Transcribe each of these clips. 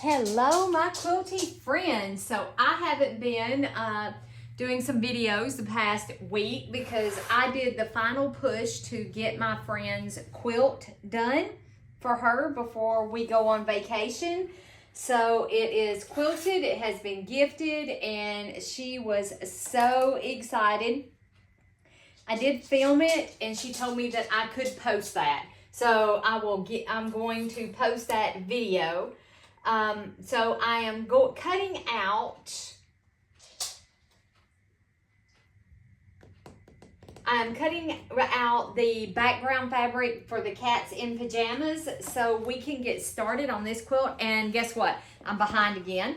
Hello, my quilty friends. So I haven't been doing some videos the past week because I did the final push to get my friend's quilt done for her before we go on vacation. So it is quilted, it has been gifted, and she was so excited. I did film it and she told me that I could post that. So I'm going to post that video. So I am cutting out, the background fabric for the cats in pajamas so we can get started on this quilt. And guess what? I'm behind again.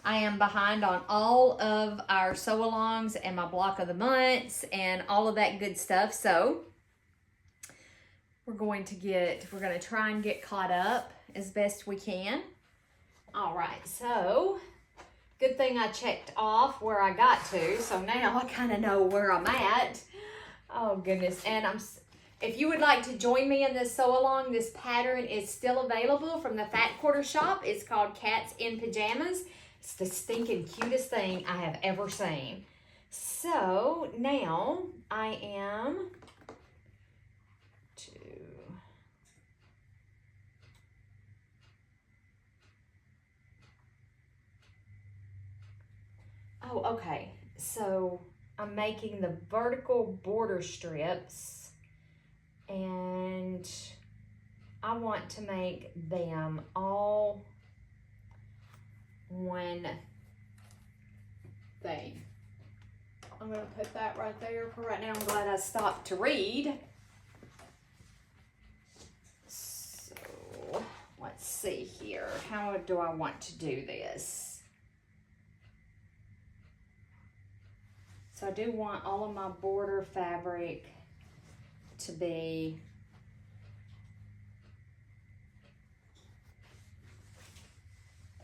I am behind on all of our sew-alongs and my block of the months and all of that good stuff. So we're going to try and get caught up as best we can. All right, so good thing I checked off where I got to, so now I kind of know where I'm at. Oh goodness, and if you would like to join me in this sew-along, this pattern is still available from the Fat Quarter shop. It's called Cats in Pajamas. It's the stinking cutest thing I have ever seen. So now I am Oh, okay. So I'm making the vertical border strips and I want to make them all one thing. I'm going to put that right there for right now. I'm glad I stopped to read. So let's see here. How do I want to do this? So I do want all of my border fabric to be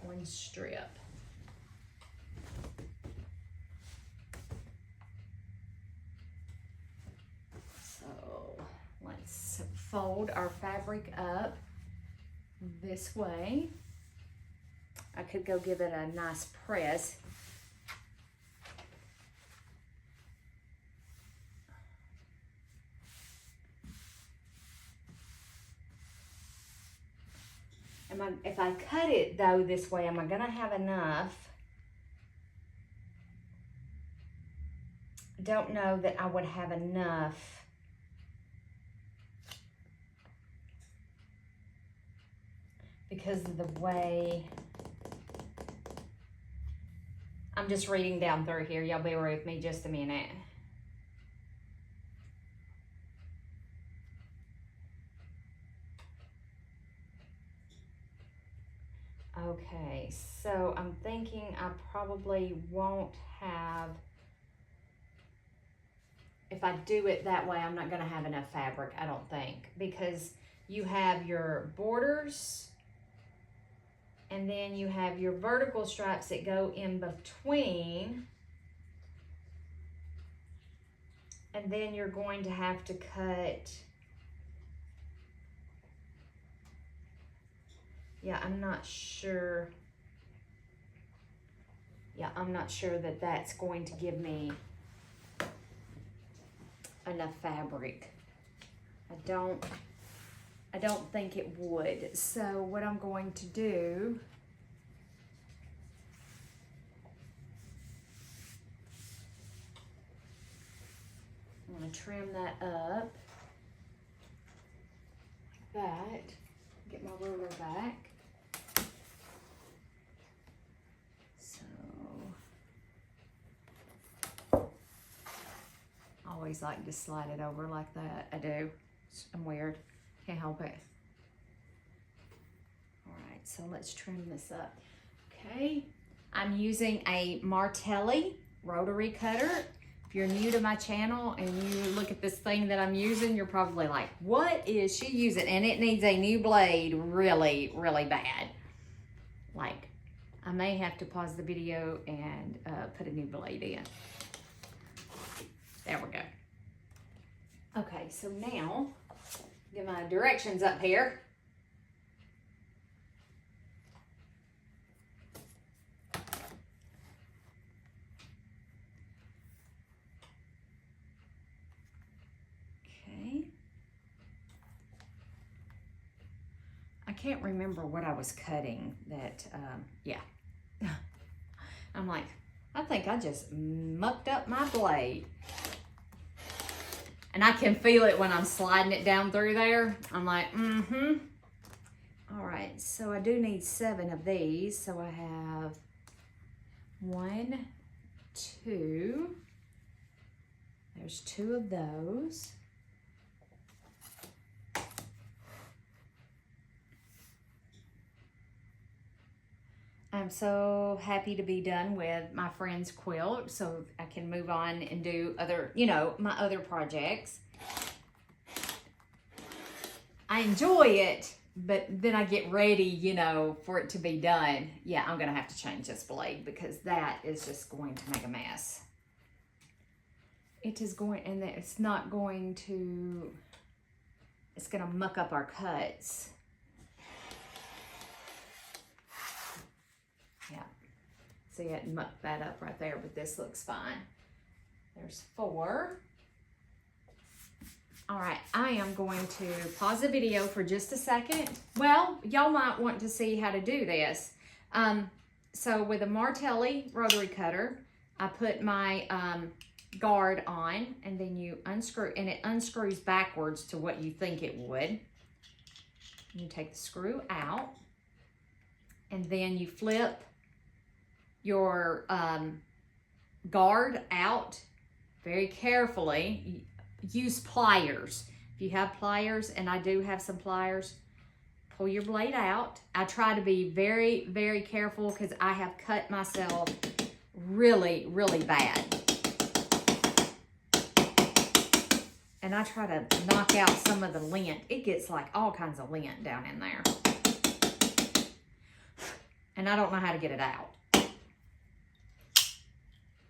one strip. So let's fold our fabric up this way. I could go give it a nice press. If I cut it though this way, am I gonna have enough? I don't know that I would have enough. Because of the way, I'm just reading down through here. Y'all bear with me just a minute. Okay, so I'm thinking I probably won't have, if I do it that way, I'm not gonna have enough fabric, I don't think, because you have your borders and then you have your vertical stripes that go in between, and then you're going to have to cut. Yeah, I'm not sure. Yeah, I'm not sure that that's going to give me enough fabric. I don't think it would. So what I'm going to do, I'm going to trim that up like that. Get my ruler back. I always like to slide it over like that. I do. I'm weird. Can't help it. All right, so let's trim this up. Okay, I'm using a Martelli rotary cutter. If you're new to my channel and you look at this thing that I'm using, you're probably like, what is she using? And it needs a new blade really, really bad. Like, I may have to pause the video and put a new blade in. There we go. Okay, so now, get my directions up here. can't remember what I was cutting that, yeah. I'm like, I think I just mucked up my blade. And I can feel it when I'm sliding it down through there. I'm like, All right, so I do need 7 of these. So I have 1, 2. There's 2 of those. I'm so happy to be done with my friend's quilt so I can move on and do other, my other projects. I enjoy it, but then I get ready, for it to be done. Yeah, I'm going to have to change this blade because that is just going to make a mess. It is going, and it's not going to, it's going to muck up our cuts. Yeah, see, it mucked that up right there, but this looks fine. There's 4. All right, I am going to pause the video for just a second. Well, y'all might want to see how to do this. So with a Martelli rotary cutter, I put my guard on, and then you unscrew, and it unscrews backwards to what you think it would. You take the screw out, and then you flip your guard out very carefully. Use pliers. If you have pliers, and I do have some pliers, pull your blade out. I try to be very, very careful because I have cut myself really, really bad. And I try to knock out some of the lint. It gets like all kinds of lint down in there. And I don't know how to get it out.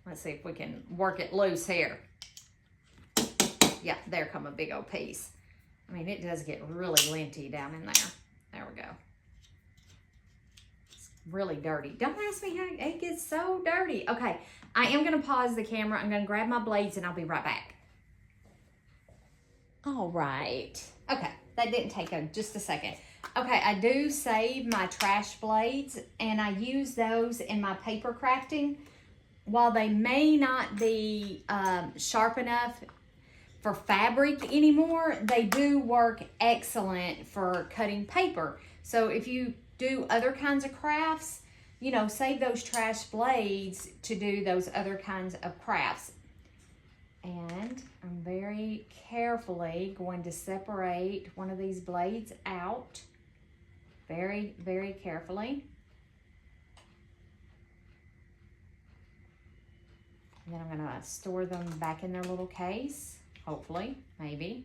Let's see if we can work it loose here. Yeah, there come a big old piece. I mean, it does get really linty down in there. There we go. It's really dirty. Don't ask me how it gets so dirty. Okay, I am going to pause the camera. I'm going to grab my blades and I'll be right back. All right. Okay, that didn't take just a second. Okay, I do save my trash blades and I use those in my paper crafting. While they may not be sharp enough for fabric anymore, they do work excellent for cutting paper. So if you do other kinds of crafts, save those trash blades to do those other kinds of crafts. And I'm very carefully going to separate one of these blades out. Very, very carefully. And then I'm going to store them back in their little case. Hopefully, maybe.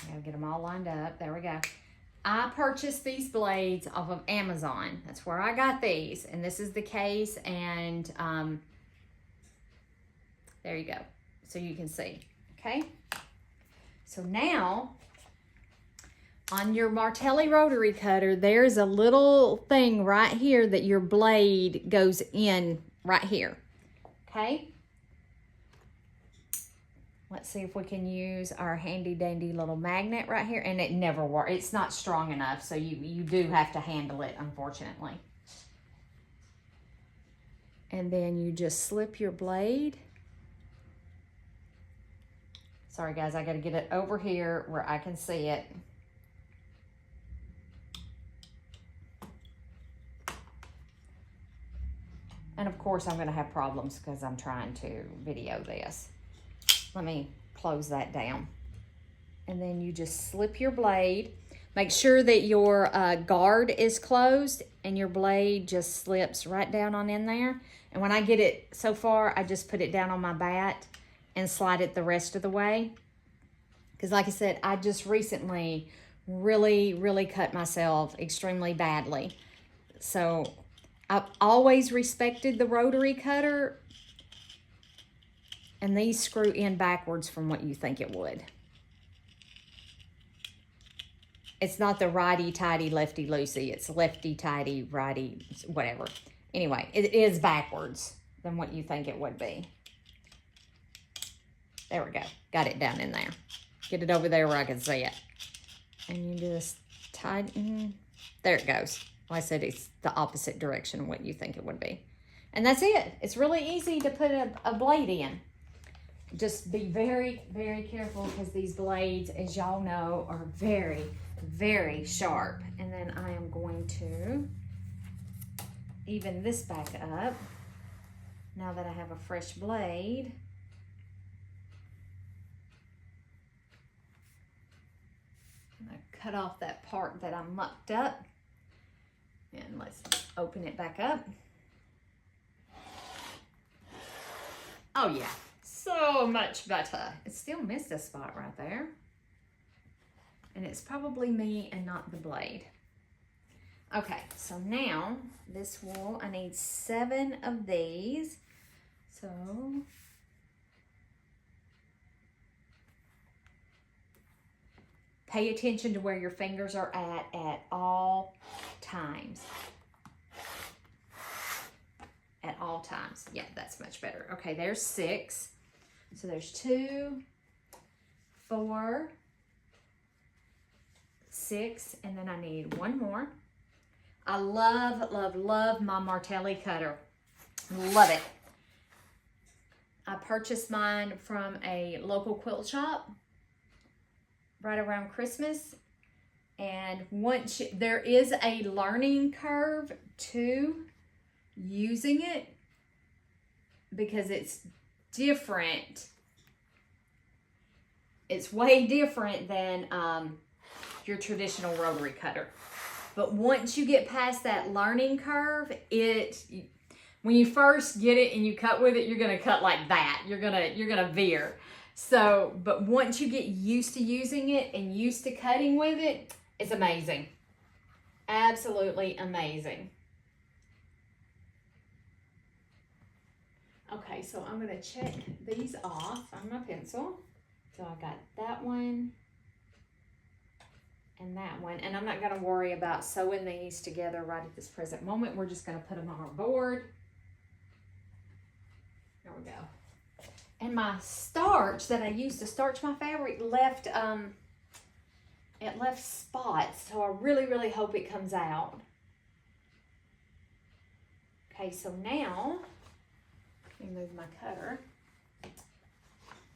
I gotta get them all lined up. There we go. I purchased these blades off of Amazon. That's where I got these. And this is the case. And there you go. So you can see. Okay. So now, on your Martelli rotary cutter, there's a little thing right here that your blade goes in right here. Okay. Let's see if we can use our handy dandy little magnet right here. And it never works. It's not strong enough, so you do have to handle it, unfortunately. And then you just slip your blade. Sorry guys, I gotta get it over here where I can see it. And of course I'm gonna have problems because I'm trying to video this. Let me close that down. And then you just slip your blade. Make sure that your guard is closed and your blade just slips right down on in there. And when I get it so far, I just put it down on my bat and slide it the rest of the way. Because like I said, I just recently really, really cut myself extremely badly. So I've always respected the rotary cutter. And these screw in backwards from what you think it would. It's not the righty-tighty, lefty-loosey. It's lefty-tighty, righty, whatever. Anyway, it is backwards than what you think it would be. There we go. Got it down in there. Get it over there where I can see it. And you just tighten. There it goes. Like I said, it's the opposite direction of what you think it would be. And that's it. It's really easy to put a blade in. Just be very, very careful because these blades, as y'all know, are very, very sharp. And then I am going to even this back up now that I have a fresh blade. I'm going to cut off that part that I mucked up. And let's open it back up. Oh yeah, so much better. It still missed a spot right there. And it's probably me and not the blade. Okay, so now this wool, I need 7 of these. So pay attention to where your fingers are at all times. At all times. Yeah, that's much better. Okay, there's 6. So there's 2, 4, 6, and then I need 1 more. I love, love, love my Martelli cutter. Love it. I purchased mine from a local quilt shop right around Christmas. And once there is a learning curve to using it because it's different. It's way different than your traditional rotary cutter. But once you get past that learning curve, when you first get it and you cut with it, you're gonna cut like that. You're gonna veer. So, but once you get used to using it and used to cutting with it, it's amazing. Absolutely amazing. Okay, so I'm gonna check these off on my pencil. So I got that one and that one, and I'm not gonna worry about sewing these together right at this present moment. We're just gonna put them on our board. There we go. And my starch that I used to starch my fabric left, it left spots, so I really, really hope it comes out. Okay, so now, let me move my cutter.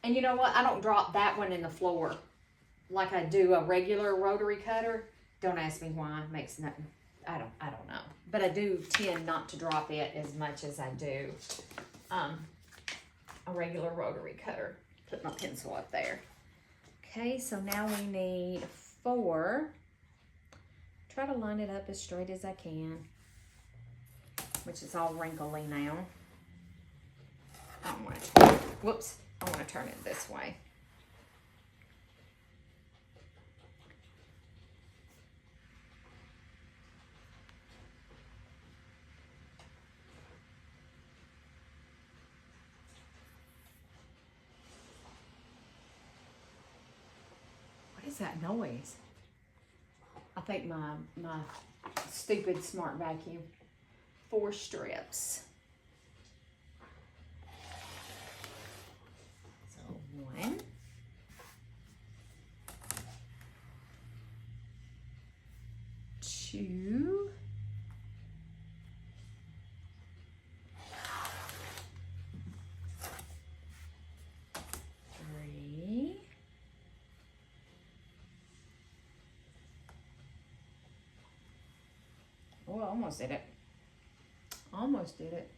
And you know what? I don't drop that one in the floor like I do a regular rotary cutter. Don't ask me why. It makes nothing. I don't know. But I do tend not to drop it as much as I do a regular rotary cutter. Put my pencil up there. Okay, so now we need 4. Try to line it up as straight as I can, which is all wrinkly now. I want to, whoops, I want to turn it this way. What is that noise? I think my stupid smart vacuum. 4 strips. So 1, 2, 3, 4. Oh, I almost did it. Almost did it.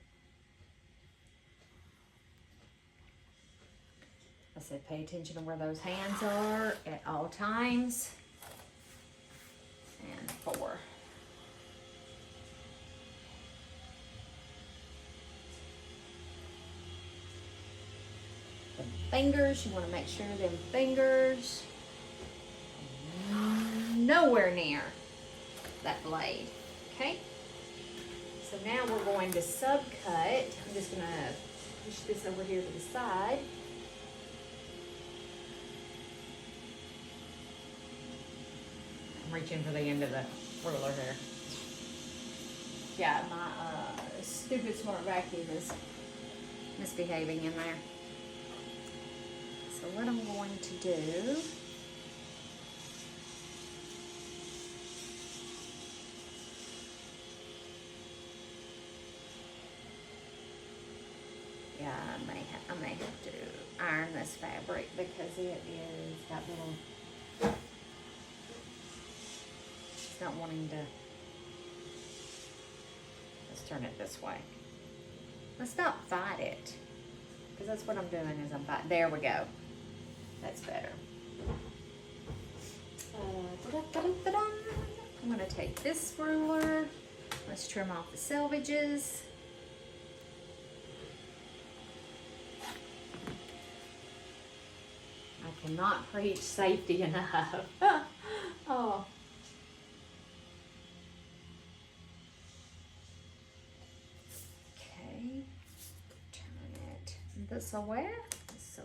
I said pay attention to where those hands are at all times. And 4. The fingers, you want to make sure them fingers nowhere near that blade. Okay? So now we're going to subcut. I'm just going to push this over here to the side. I'm reaching for the end of the ruler here. Yeah, my stupid smart vacuum is misbehaving in there. So what I'm going to do I may have to iron this fabric because it is got little, it's not wanting to, let's turn it this way. Let's not fight it, because that's what I'm doing is I'm fighting. There we go. That's better. I'm going to take this ruler. Let's trim off the selvages. I cannot preach safety enough. Oh. Okay. Turn it this way. So.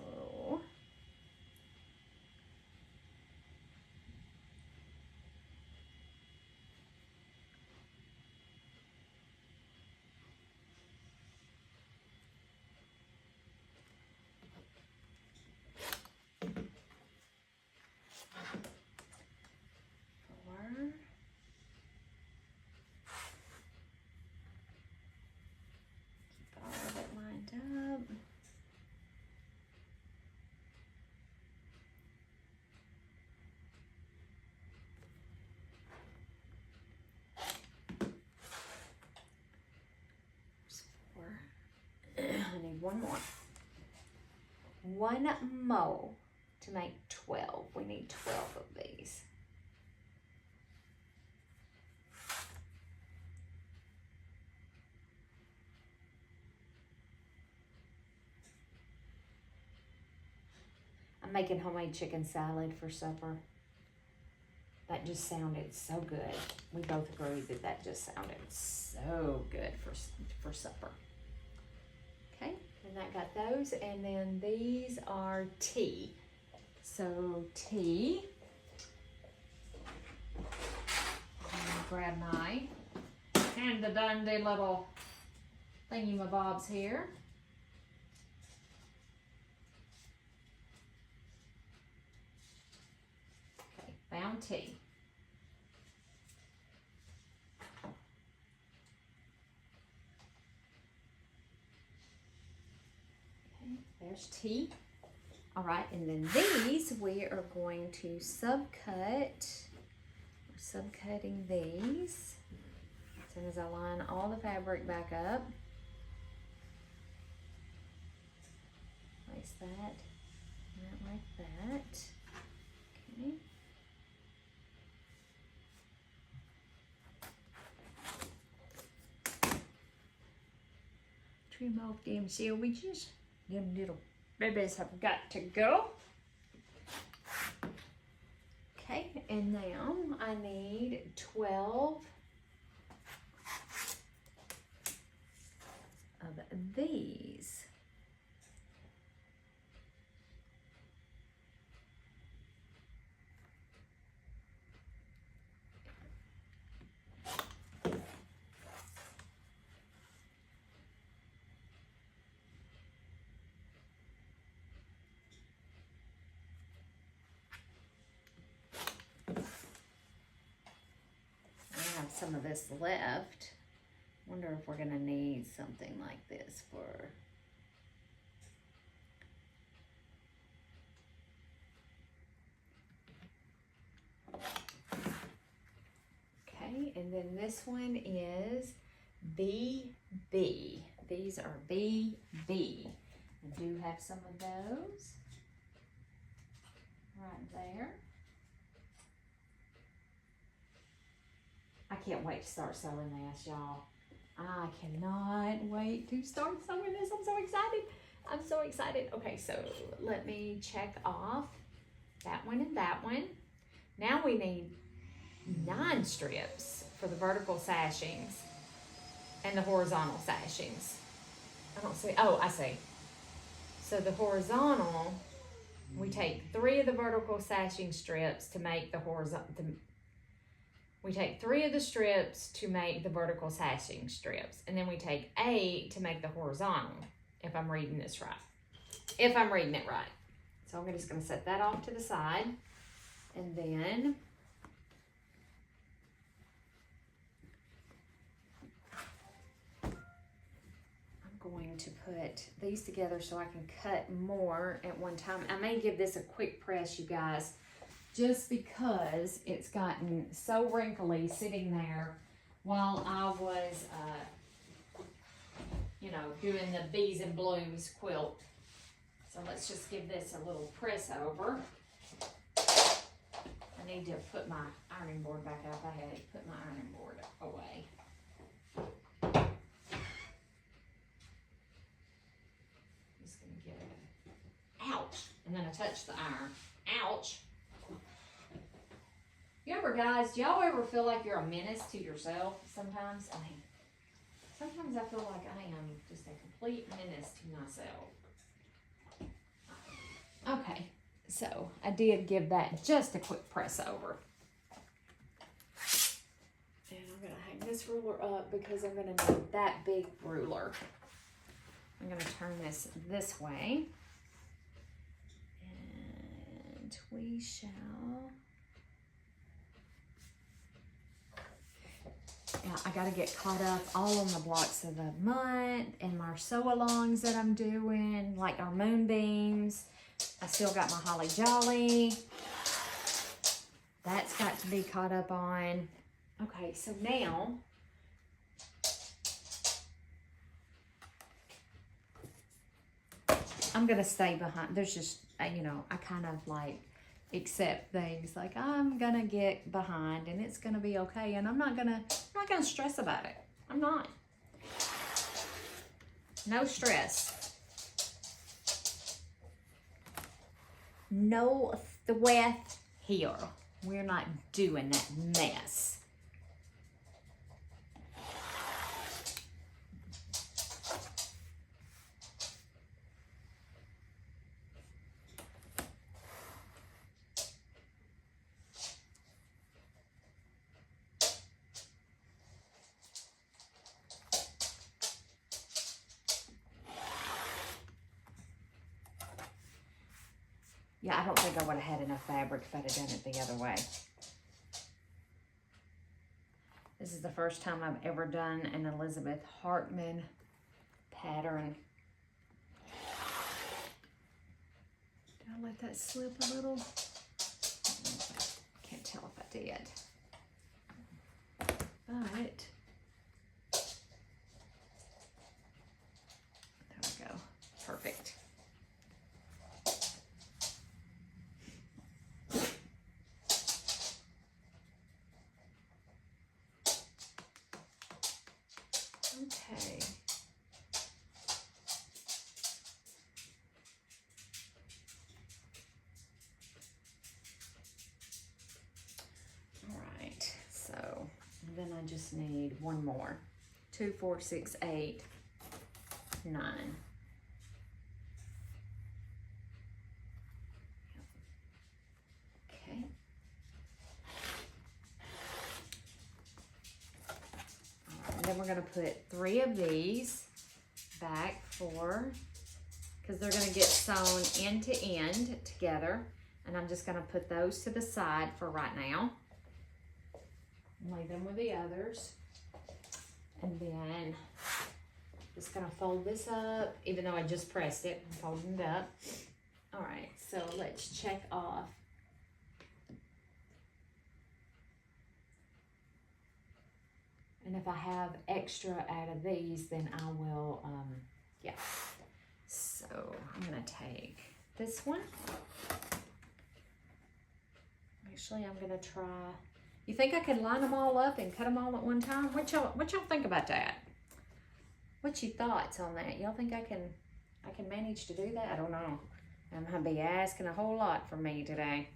Up. I need one more. One more to make 12. We need 12 of these. I'm making homemade chicken salad for supper. That just sounded so good. We both agreed that that just sounded so good for supper. Okay, and I got those, and then these are tea. So tea. I'm gonna grab my handy-dandy little thingy-mabobs here. Okay, found tea. There's tea. All right, and then these we are going to subcut. We're subcutting these. As soon as I line all the fabric back up. Place that like that. Okay. Trim off them selvages. Them little babies have got to go. Okay, and now I need 12 of these. Some of this left. Wonder if we're gonna need something like this for okay, and then this one is BB. These are BB. I do have some of those right there. I can't wait to start sewing this, y'all. I cannot wait to start sewing this. I'm so excited. I'm so excited. Okay, so let me check off that one and that one. Now we need 9 strips for the vertical sashings and the horizontal sashings. I don't see, oh, I see. So the horizontal, we take 3 of the vertical sashing strips to make the horizontal, we take 3 of the strips to make the vertical sashing strips, and then we take 8 to make the horizontal, if I'm reading this right. If I'm reading it right. So I'm just gonna set that off to the side, and then I'm going to put these together so I can cut more at one time. I may give this a quick press, you guys, just because it's gotten so wrinkly sitting there while I was, you know, doing the Bees and Blooms quilt. So let's just give this a little press over. I need to put my ironing board back out. I had to put my ironing board away. Just gonna get it. Ouch! And then I touched the iron. Ouch! You ever, guys, do y'all ever feel like you're a menace to yourself sometimes? I mean, sometimes I feel like I am just a complete menace to myself. Okay, so I did give that just a quick press over. And I'm gonna hang this ruler up because I'm gonna need that big ruler. I'm gonna turn this way. And we shall... Yeah, I gotta get caught up all on the blocks of the month and my sew-alongs that I'm doing, like our moonbeams. I still got my Holly Jolly. That's got to be caught up on. Okay, so now I'm gonna stay behind. There's just, you know, I kind of like accept things like I'm gonna get behind and it's gonna be okay, and I'm not gonna stress about it. I'm not. No stress. No sweat here. We're not doing that mess. Yeah, I don't think I would have had enough fabric if I'd have done it the other way. This is the first time I've ever done an Elizabeth Hartman pattern. Did I let that slip a little? Can't tell if I did. But there we go. Perfect. Okay. All right, so then I just need one more. 2, 4, 6, 8, 9. Okay. And then we're going to put 3 of these back because they're going to get sewn end to end together. And I'm just going to put those to the side for right now. Lay them with the others. And then just going to fold this up, even though I just pressed it. I'm folding it up. All right, so let's check off. And if I have extra out of these, then I will, yeah. So I'm gonna take this one. Actually, I'm gonna try. You think I could line them all up and cut them all at one time? What y'all think about that? What's your thoughts on that? Y'all think I can manage to do that? I don't know. I'm gonna be asking a whole lot from me today.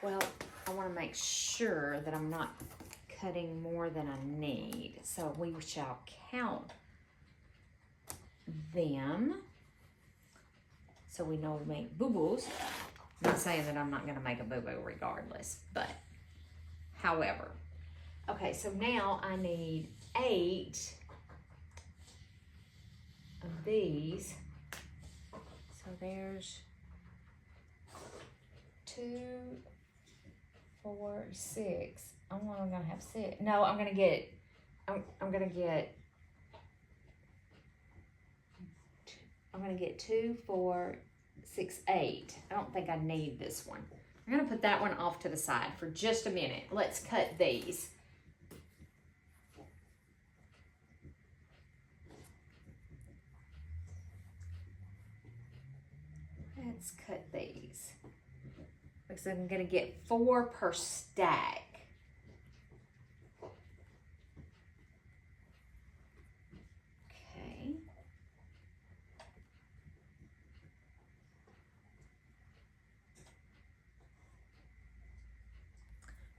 Well, I want to make sure that I'm not cutting more than I need. So we shall count them so we know we make boo-boos. I'm not saying that I'm not going to make a boo-boo regardless, but however. Okay, so now I need 8 of these. So there's 2, 4, 6. I'm only gonna have 6. No, I'm gonna get 2, 4, 6, 8. I don't think I need this one. I'm gonna put that one off to the side for just a minute. Let's cut these. Let's cut these. Because I'm gonna get 4 per stack. Okay.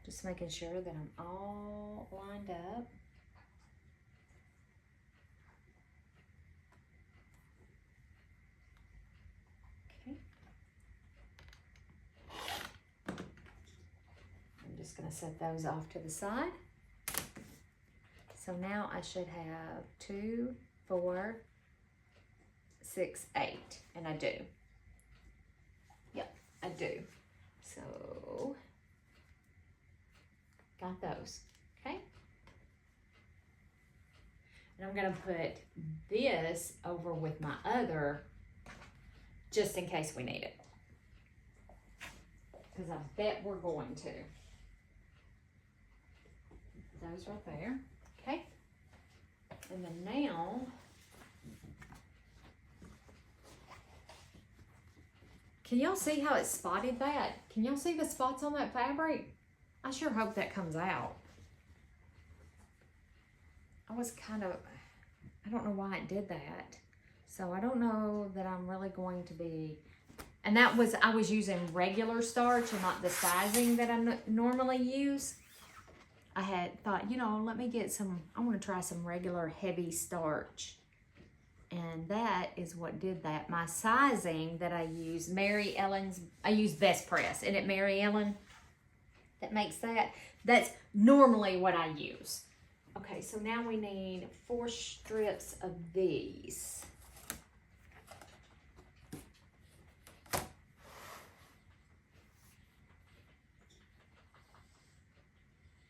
Just making sure that I'm all lined up. Okay. I'm just going to set those off to the side. So now I should have 2, 4, 6, 8, and I do. Yep, I do. So got those, okay? And I'm gonna put this over with my other, just in case we need it. Because I bet we're going to. Those right there, okay? And then now, can y'all see how it spotted that? Can y'all see the spots on that fabric? I sure hope that comes out. I was kind of, I don't know why it did that. So I don't know that I'm really going to be, and that was, I was using regular starch and not the sizing that I normally use. I had thought, you know, let me get some, I want to try some regular heavy starch. And that is what did that. My sizing that I use, Mary Ellen's, I use Best Press. Isn't it Mary Ellen that makes that? That's normally what I use. Okay, so now we need 4 strips of these.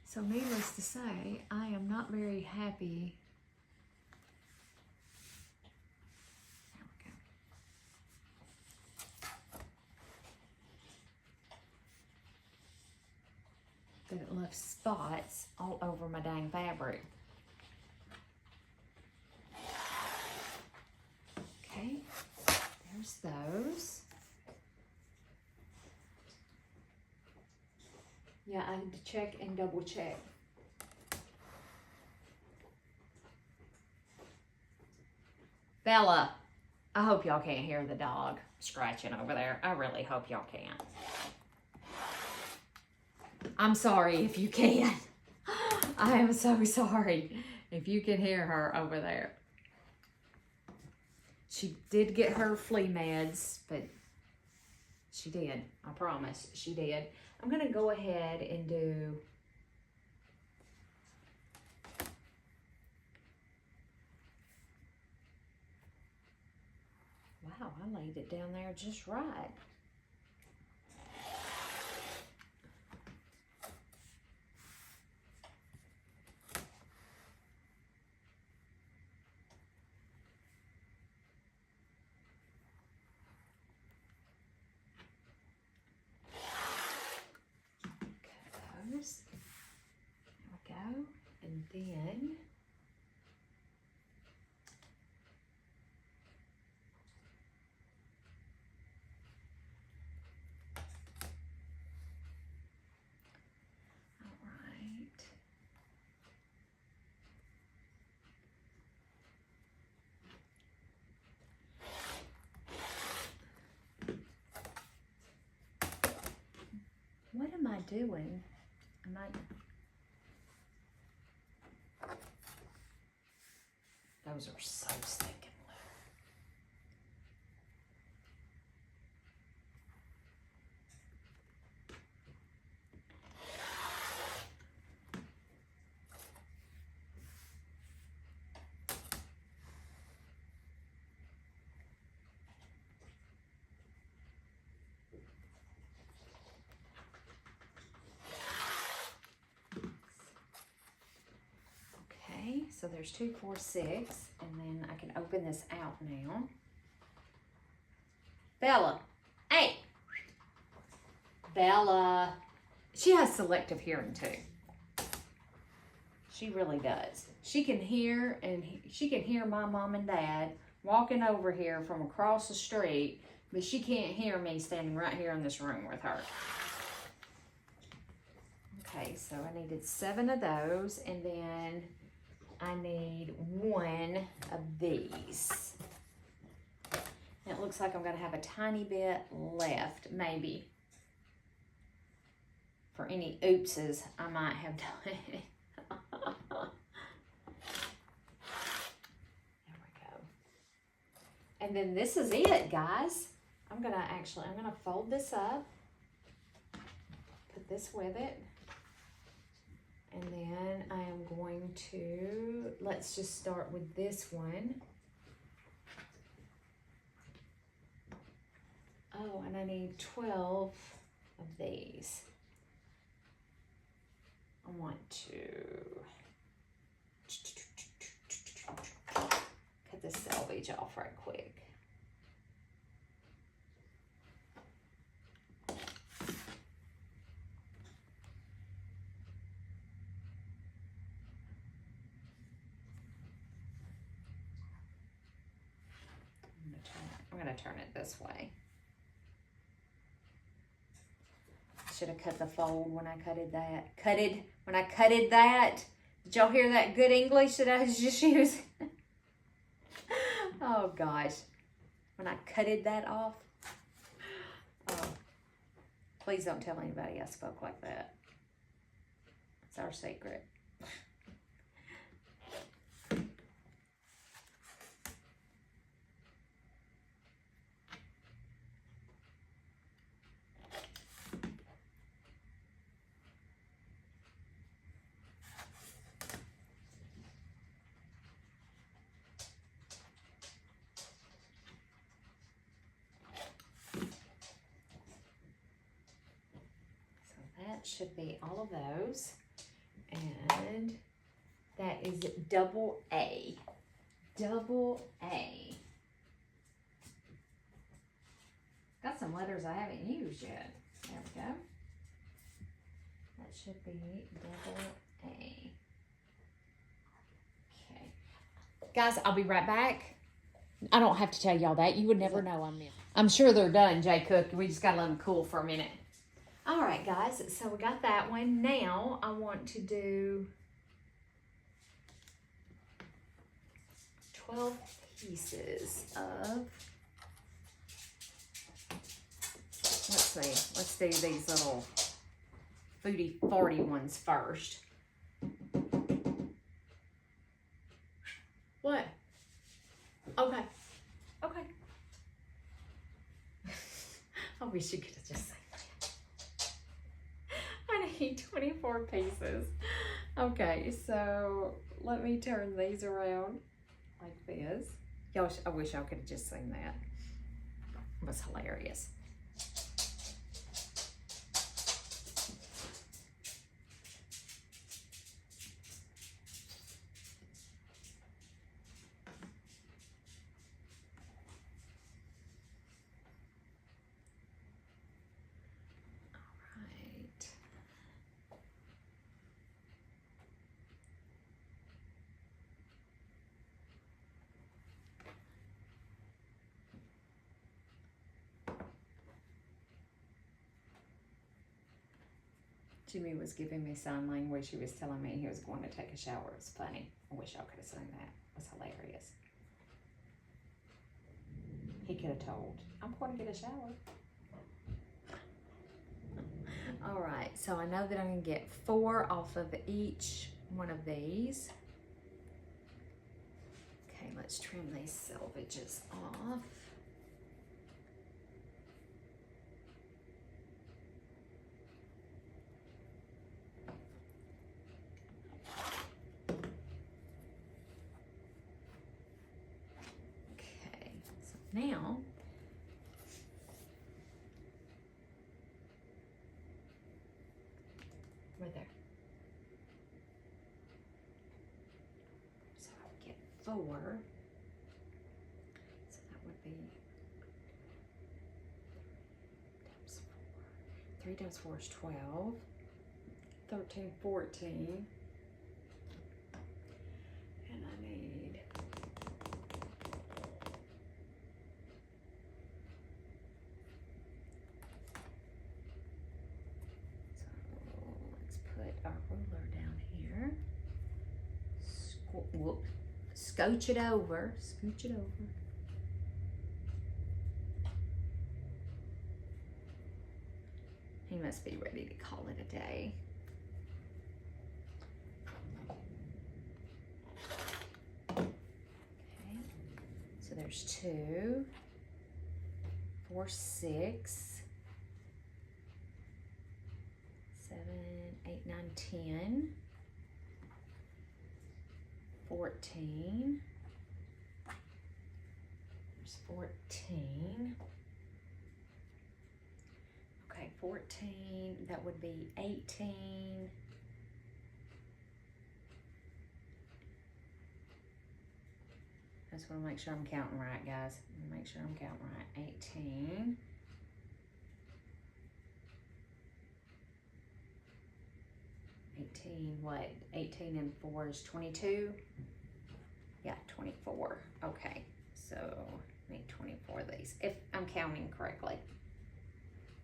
So needless to say, I am not very happy. That it left spots all over my dang fabric. Okay, there's those. Yeah, I need to check and double check. Bella, I hope y'all can't hear the dog scratching over there. I really hope y'all can't. I'm sorry if you can. I am so sorry if you can hear her over there. She did get her flea meds, but she did. I promise, she did. I'm going to go ahead and do wow, I laid it down there just right. There we go. And then all right. What am I doing? Am I... Those are so stinking low. So there's 2, 4, 6, and then I can open this out now. Bella, hey! Bella. She has selective hearing too. She really does. She can hear, and she can hear my mom and dad walking over here from across the street, but she can't hear me standing right here in this room with her. Okay, so I needed 7 of those, and then I need 1 of these. And it looks like I'm gonna have a tiny bit left, maybe, for any oopses I might have done. There we go. And then this is it, guys. I'm gonna fold this up, put this with it, and then I am going to, let's just start with this one. Oh, and I need 12 of these. I want to cut the selvage off right quick. I'm gonna turn it this way. Should have cut the fold when I cutted that. When I cutted that. Did y'all hear that good English that I was just using? Oh gosh. When I cutted that off. Oh, please don't tell anybody I spoke like that. It's our secret. Should be all of those, and that is double A. Got some letters I haven't used yet. There we go. That should be double A. Okay, guys, I'll be right back. I don't have to tell y'all that. You would never know I'm sure they're done, Jay Cook. We just gotta let them cool for a minute. All right, guys, so we got that one. Now I want to do 12 pieces of, let's do these little foodie 40 ones first. What? Okay. I wish you could have just said that. I need 24 pieces. Okay, so let me turn these around like this. Y'all, I wish y'all could have just seen that. It was hilarious. Jimmy was giving me sign language. He was telling me he was going to take a shower. It's funny. I wish y'all could have seen that. It was hilarious. He could have told, I'm going to get a shower. All right, so I know that I'm going to get 4 off of each one of these. Okay, let's trim these selvages off. Now, right there. 4. So that would be 3 times 4 is 12. 13, 14. And I need our ruler down here. Whoop. Scooch it over. Scooch it over. He must be ready to call it a day. Okay. So there's 2, 4, 6. 7, 8, 9, 10, 14, there's 14, okay, 14, that would be 18, I just want to make sure I'm counting right, guys, make sure I'm counting right, 18, 18, what? 18 and 4 is 22? Yeah, 24. Okay, so I need 24 of these, if I'm counting correctly.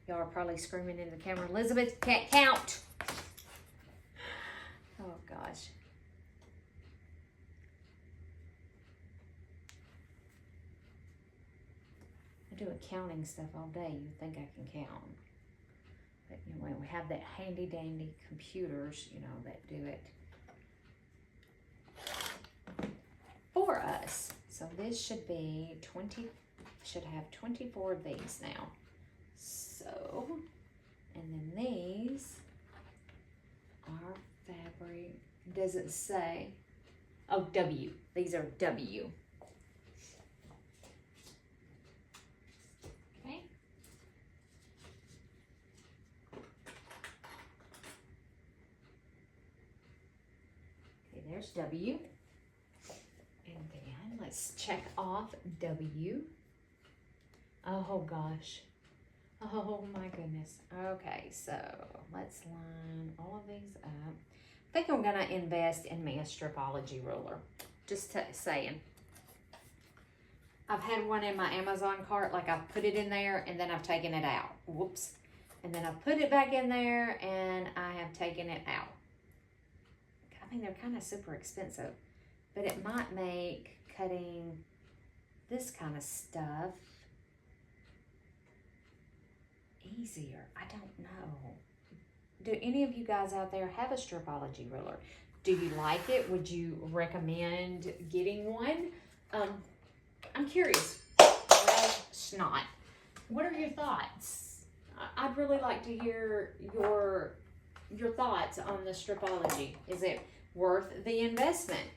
Y'all are probably screaming into the camera, Elizabeth can't count. Oh gosh. I do accounting stuff all day. You think I can count. But you know, we have that handy dandy computers, you know, that do it for us. So this should be 20, should have 24 of these now. So, and then these are fabric, does it say? Oh, W, these are W. There's W. And then let's check off W. Oh gosh. Oh my goodness. Okay, so let's line all of these up. I think I'm gonna invest in me a stripology ruler. Just saying. I've had one in my Amazon cart, like I've put it in there and then I've taken it out. Whoops. And then I've put it back in there and I have taken it out. I mean, they're kind of super expensive, but it might make cutting this kind of stuff easier. I don't know. Do any of you guys out there have a stripology ruler? Do you like it? Would you recommend getting one? I'm curious. Well, snot. What are your thoughts? I'd really like to hear your thoughts on the stripology. Is it worth the investment?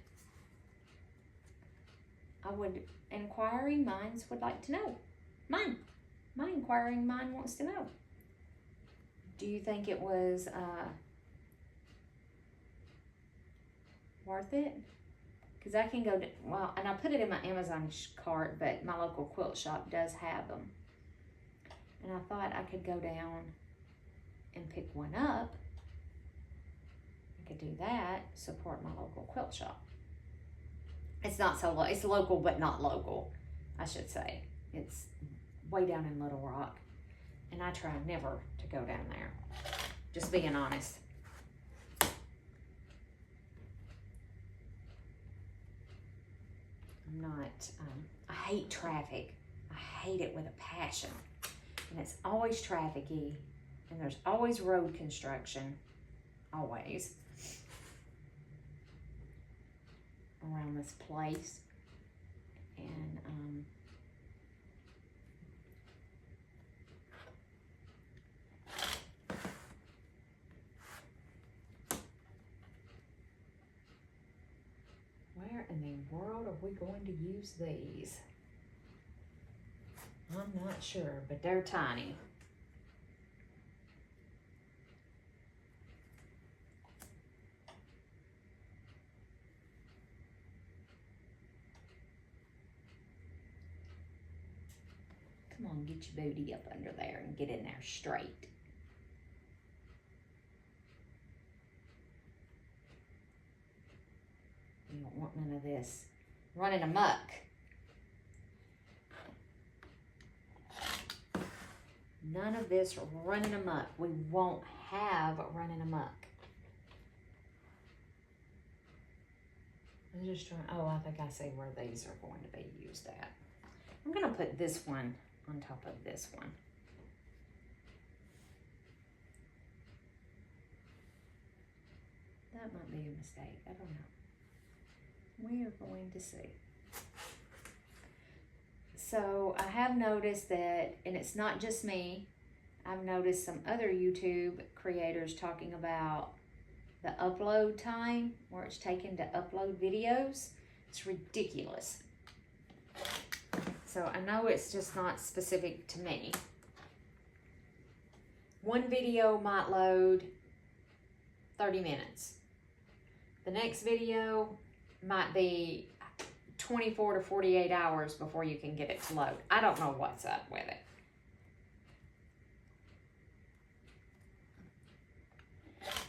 I would, inquiring minds would like to know. My inquiring mind wants to know. Do you think it was worth it? Because I can go to, well, and I put it in my Amazon cart, but my local quilt shop does have them. And I thought I could go down and pick one up. I could do that, support my local quilt shop. It's not so low, it's local but not local, I should say. It's way down in Little Rock. And I try never to go down there. Just being honest. I'm not, I hate traffic. I hate it with a passion. And it's always trafficy. And there's always road construction. Always. Around this place. And, where in the world are we going to use these? I'm not sure, but they're tiny. on, get your booty up under there and get in there straight. You don't want none of this running amok. None of this running amok. We won't have running amok. I'm just trying, oh, I think I see where these are going to be used at. I'm going to put this one on top of this one. That might be a mistake. I don't know. We are going to see. So I have noticed that, and it's not just me, I've noticed some other YouTube creators talking about the upload time, where it's taken to upload videos. It's ridiculous. So I know it's just not specific to me. One video might load 30 minutes. The next video might be 24 to 48 hours before you can get it to load. I don't know what's up with it.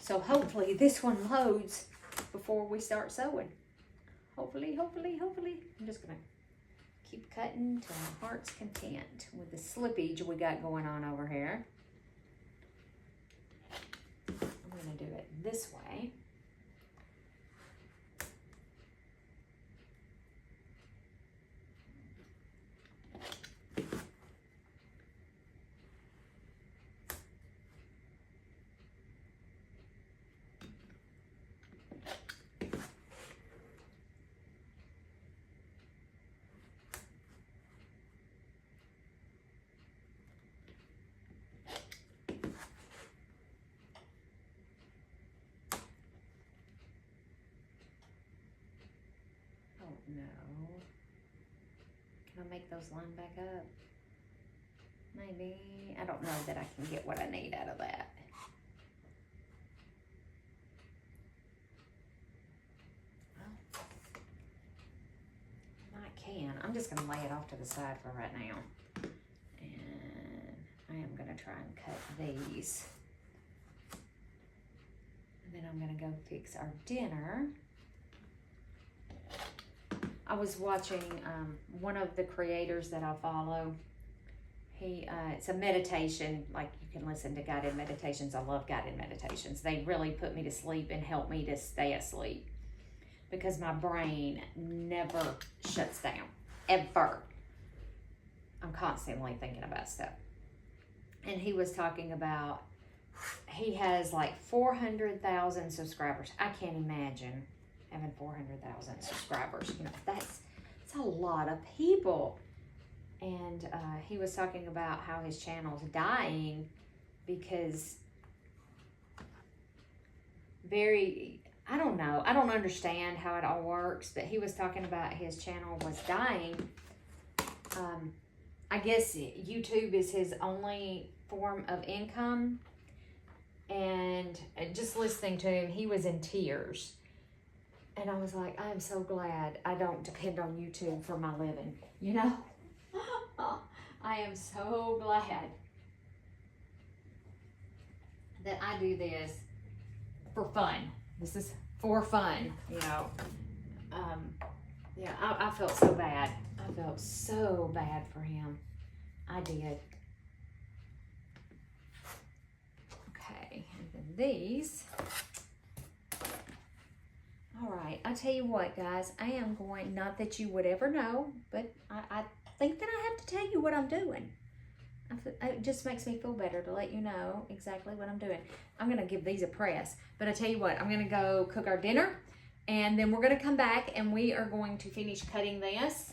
So hopefully this one loads before we start sewing. Hopefully, hopefully, hopefully. I'm just gonna keep cutting till my heart's content with the slippage we got going on over here. I'm gonna do it this way. No. Can I make those line back up? Maybe. I don't know that I can get what I need out of that. Well, I can. I'm just going to lay it off to the side for right now. And I am going to try and cut these. And then I'm going to go fix our dinner. I was watching one of the creators that I follow. It's a meditation, like you can listen to guided meditations. I love guided meditations. They really put me to sleep and help me to stay asleep because my brain never shuts down, ever. I'm constantly thinking about stuff. And he was talking about, he has like 400,000 subscribers. I can't imagine having 400,000 subscribers. You know, that's a lot of people. And he was talking about how his channel's dying because I don't know, I don't understand how it all works, but he was talking about his channel was dying. I guess YouTube is his only form of income. And just listening to him, he was in tears. And I was like, I am so glad I don't depend on YouTube for my living, you know? I am so glad that I do this for fun. This is for fun, you know? Yeah, I felt so bad. I felt so bad for him. I did. Okay, and then these. All right, I tell you what, guys, I am going, not that you would ever know, but I think that I have to tell you what I'm doing. It just makes me feel better to let you know exactly what I'm doing. I'm going to give these a press, but I tell you what, I'm going to go cook our dinner, and then we're going to come back, and we are going to finish cutting this.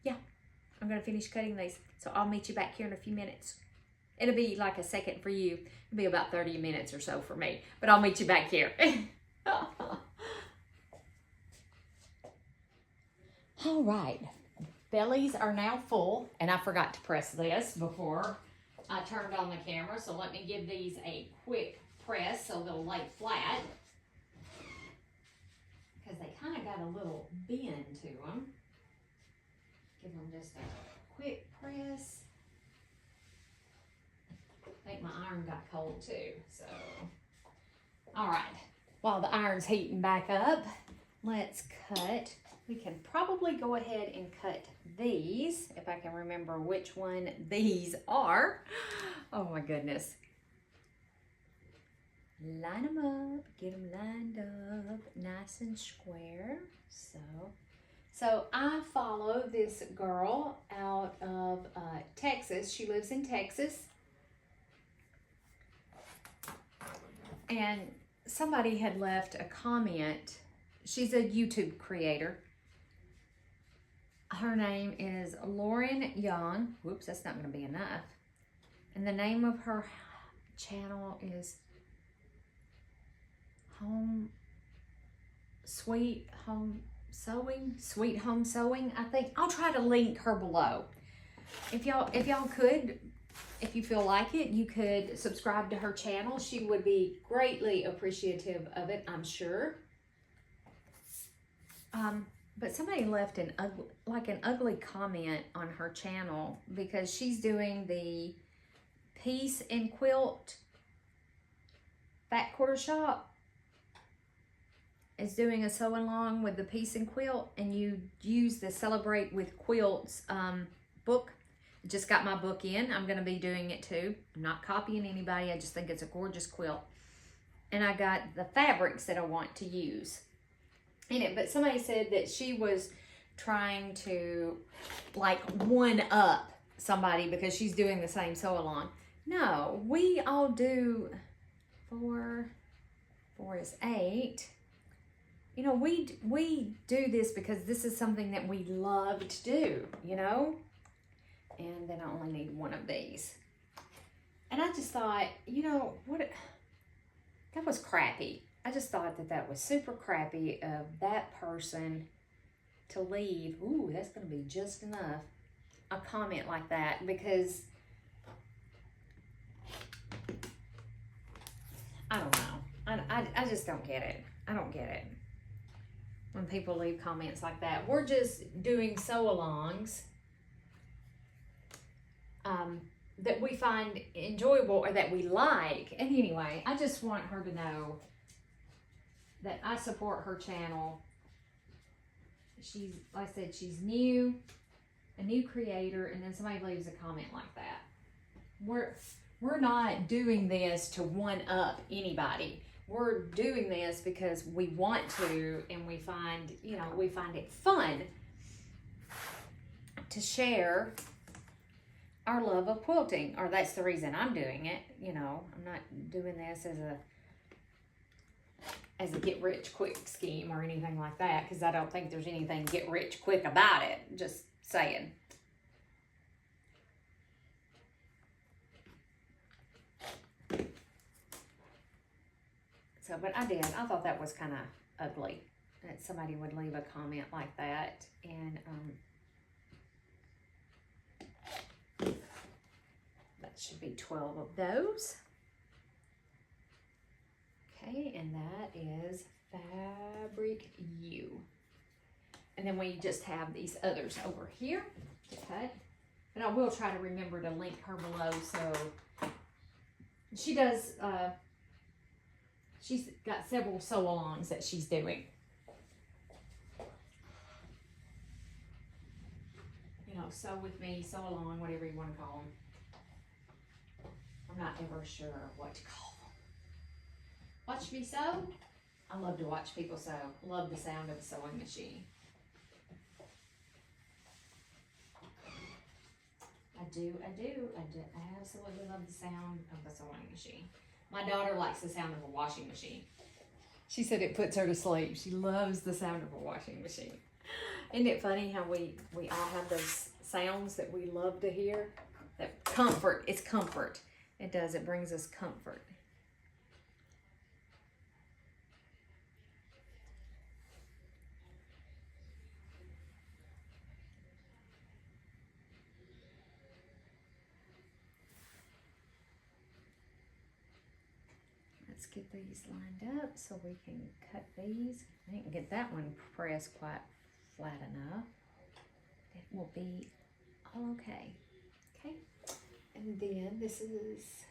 Yeah, I'm going to finish cutting these, so I'll meet you back here in a few minutes. It'll be like a second for you. It'll be about 30 minutes or so for me, but I'll meet you back here. All right, bellies are now full, and I forgot to press this before I turned on the camera, so let me give these a quick press so they'll lay flat, because they kind of got a little bend to them. Give them just a quick press. I think my iron got cold too, so. All right, while the iron's heating back up, let's cut. We can probably go ahead and cut these, if I can remember which one these are. Oh my goodness. Line them up, get them lined up nice and square. So I follow this girl out of Texas. She lives in Texas. And somebody had left a comment. She's a YouTube creator. Her name is Lauren Young. Whoops, that's not going to be enough. And the name of her channel is Sweet Home Sewing, I think. I'll try to link her below. If y'all could, if you feel like it, you could subscribe to her channel. She would be greatly appreciative of it, I'm sure. But somebody left an ugly comment on her channel because she's doing the Piece and Quilt Fat Quarter Shop. Is doing a sew along with the Piece and Quilt, and you use the Celebrate with Quilts book. Just got my book in. I'm going to be doing it too. I'm not copying anybody. I just think it's a gorgeous quilt. And I got the fabrics that I want to use in it. But somebody said that she was trying to like one up somebody because she's doing the same sew along. No, we all do 4 is 8. You know, we do this because this is something that we love to do, you know? And then I only need one of these. And I just thought, you know, that was crappy. I just thought that was super crappy of that person to leave. Ooh, that's going to be just enough. A comment like that because I don't know. I just don't get it. I don't get it. When people leave comments like that. We're just doing sew-alongs that we find enjoyable or that we like. And anyway, I just want her to know that I support her channel. She's, like I said, she's new, a new creator, and then somebody leaves a comment like that. We're not doing this to one-up anybody. We're doing this because we want to, and we find it fun to share our love of quilting, or that's the reason I'm doing it. You know, I'm not doing this as a get rich quick scheme or anything like that, because I don't think there's anything get rich quick about it. Just saying. So, but I thought that was kind of ugly that somebody would leave a comment like that. And that should be 12 of those. Okay, and that is Fabric U. And then we just have these others over here to cut. And I will try to remember to link her below. So she does... she's got several sew-alongs that she's doing. You know, sew with me, sew along, whatever you want to call them. I'm not ever sure what to call them. Watch me sew? I love to watch people sew. Love the sound of a sewing machine. I do. I absolutely love the sound of a sewing machine. My daughter likes the sound of a washing machine. She said it puts her to sleep. She loves the sound of a washing machine. Isn't it funny how we all have those sounds that we love to hear? That comfort. It's comfort. It does. It brings us comfort. Let's get these lined up so we can cut these. I didn't get that one pressed quite flat enough. It will be all okay. Okay, and then this is,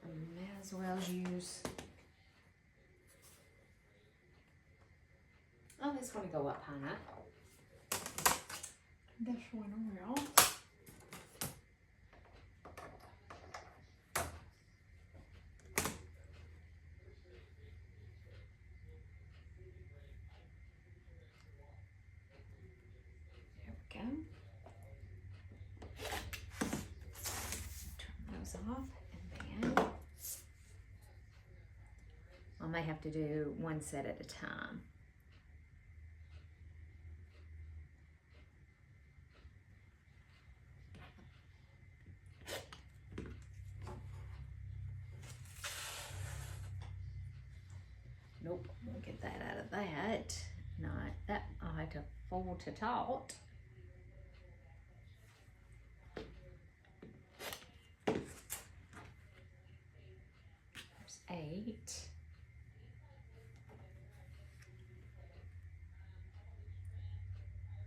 I may as well use, oh, this one to go up high enough. This one around. There we go. Turn those off, and then I may have to do one set at a time. Nope, we'll get that out of that. Not that, I'll have to fold to taut. There's 8.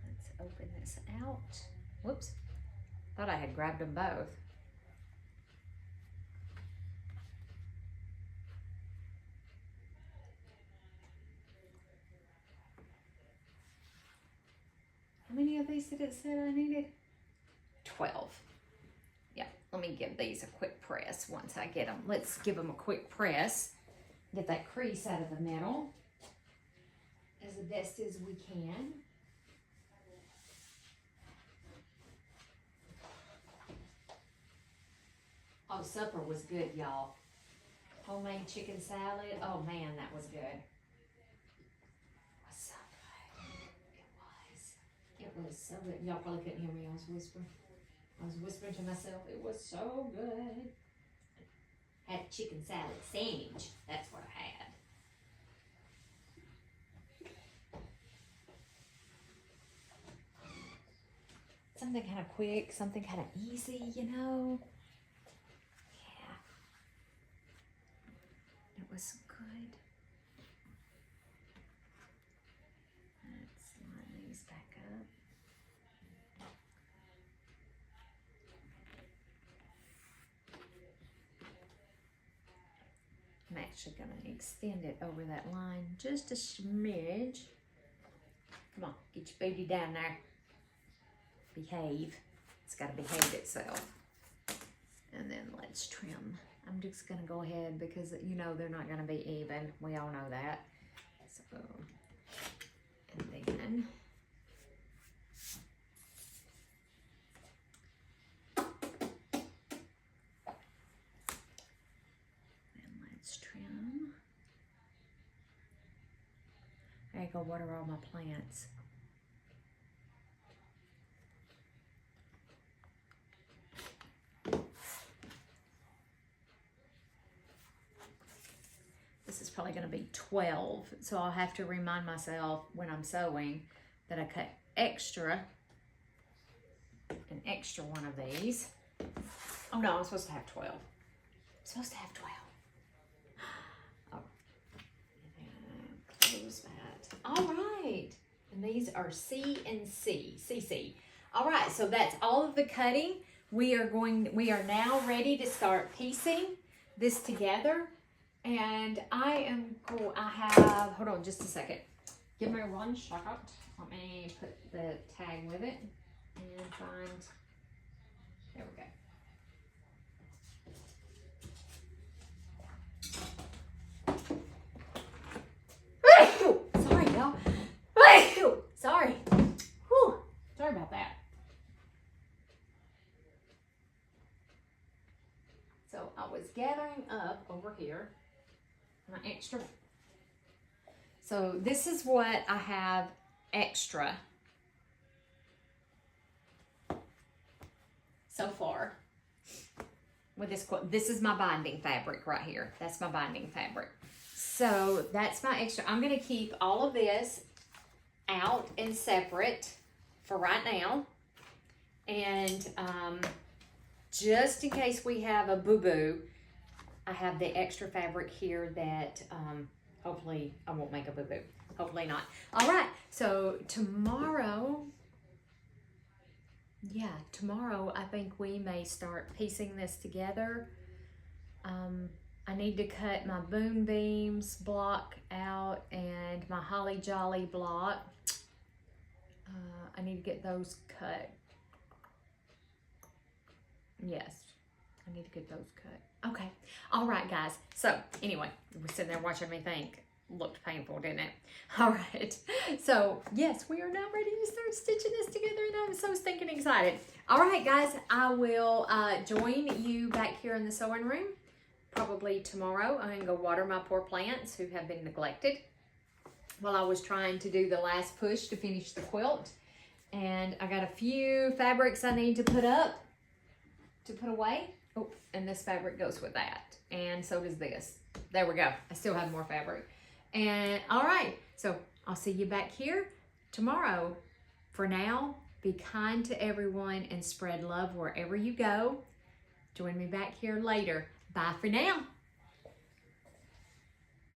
Let's open this out. Whoops, thought I had grabbed them both. How many of these did it say I needed? 12. Yeah, let me give these a quick press once I get them. Let's give them a quick press. Get that crease out of the middle as the best as we can. Oh, supper was good, y'all. Homemade chicken salad. Oh man, that was good. It was so good. Y'all probably couldn't hear me. I was whispering. I was whispering to myself. It was so good. Had a chicken salad sandwich. That's what I had. Something kind of quick, something kind of easy, you know? Yeah. It was good. Let's line these back up. I'm actually going to extend it over that line just a smidge. Come on, get your booty down there. Behave. It's got to behave itself. And then let's trim. I'm just going to go ahead because, you know, they're not going to be even. We all know that. So, and then let's trim. There you go, water all my plants. This is probably going to be 12, so I'll have to remind myself when I'm sewing that I cut an extra one of these. Oh no, I'm supposed to have 12. I'm supposed to have 12. Oh, and close that. All right, and these are C and C, CC. All right, so that's all of the cutting. We are now ready to start piecing this together. And I have, hold on just a second. Give me 1 second. Let me put the tag with it and find, there we go. Sorry, y'all. Sorry. Whew. Sorry about that. So I was gathering up over here my extra. So this is what I have extra so far with this quilt. This is my binding fabric right here. That's my binding fabric. So that's my extra. I'm going to keep all of this out and separate for right now. And just in case we have a boo-boo, I have the extra fabric here that hopefully I won't make a boo-boo. hopefully not. All right, so tomorrow, tomorrow I think we may start piecing this together. I need to cut my boom beams block out and my holly jolly block. I need to get those cut. Yes, I need to get those cut. Okay, all right, guys. So anyway, we're sitting there watching me think. Looked painful, didn't it? All right. So yes, we are now ready to start stitching this together, and I'm so stinking excited. All right, guys, I will join you back here in the sewing room probably tomorrow. I'm gonna go water my poor plants who have been neglected while I was trying to do the last push to finish the quilt. And I got a few fabrics I need to put up, to put away. Oh, and this fabric goes with that. And so does this. There we go. I still have more fabric. And all right, so I'll see you back here tomorrow. For now, be kind to everyone and spread love wherever you go. Join me back here later. Bye for now.